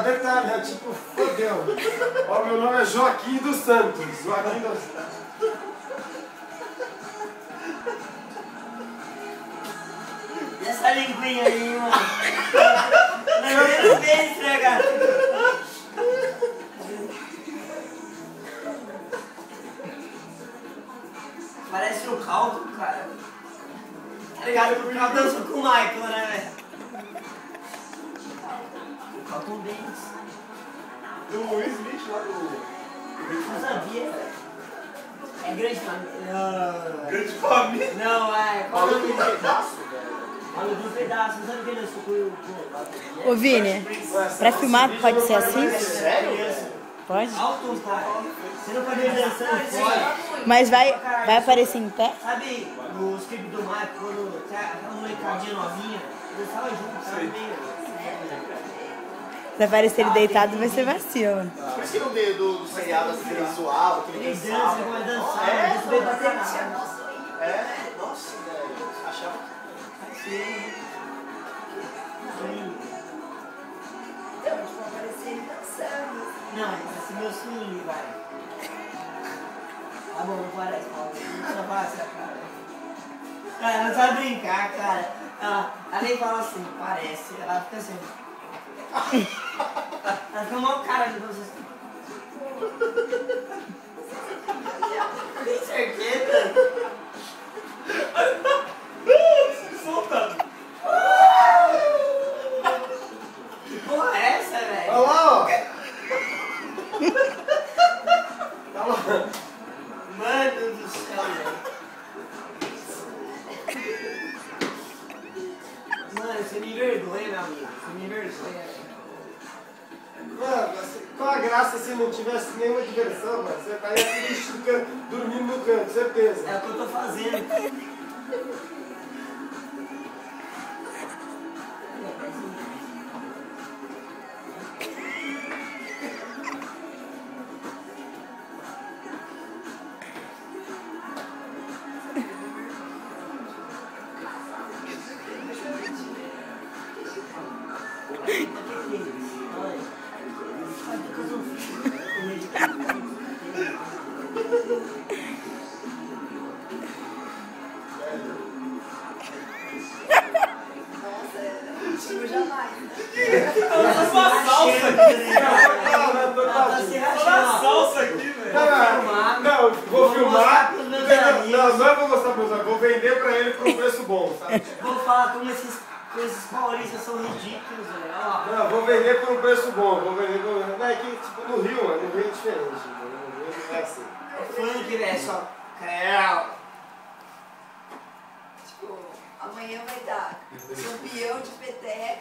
Detalhe, é tipo, fodeu. Ó, meu nome é Joaquim dos Santos. Joaquim dos Santos. E essa linguinha aí, mano? Não vem estragar. Parece o Caldo, cara. Tá ligado? O Caldo dançou com o Michael, né, velho? O Caldo Benz. Do Will Smith lá do... Não sabia, velho. É grande família. Grande família? Não, é. Qual é o nome dele? Pedaço, velho. Maluco no pedaço. Não sabe quem dançou com o... Ô Vini, pra filmar pode ser assim? Sério? Pode? Alto, cara. Você não pode ver dançando fora. Mas vai aparecer em pé? Sabe nos clipes do Michael, quando aquela molecadinha novinha, eles estavam juntos, sabe? Meio... Se aparecer ele deitado vai ser vacilo. Por isso que no meio do seriado assim, ele zoava, que ele Eles dançava. dançam, vai dançar, eles bem pra caralho. É, nossa, velho. Achava que... Então, tipo, aparecer ele dançando. Não, parece meu swing, vai. Tá bom, não parece, Paulo. Não só passa, cara. Cara, não sabe brincar, cara. Ela nem fala assim, parece. Ela fica assim. Ela fica mal cara de você assim. Tem certeza? Solta! Que porra é essa, velho? Olha lá, ó. Tá lá. Mano do céu, velho. Mano, você me envergonha, meu amigo. Você me envergonha. Mano, qual a graça se não tivesse nenhuma diversão, mano? Você estaria triste no canto, dormindo no canto, certeza. É o que eu tô fazendo. Tipo, jamais. Uma salsa aqui, Tá se uma rachando. salsa aqui, velho. Não, vou filmar. mostrar pros meus Não, amigos. não é vou mostrar pros amigos, vou vender pra ele por um preço bom, sabe? Vou falar como esses paulistas são ridículos, velho. Ó. Não, vou vender por um preço bom, vou vender por... Não, é que tipo, no Rio, mano, no Rio é diferente, entendeu? No Rio não é assim. Funk, velho, só. Creu. Tipo, amanhã vai dar campeão de peteca.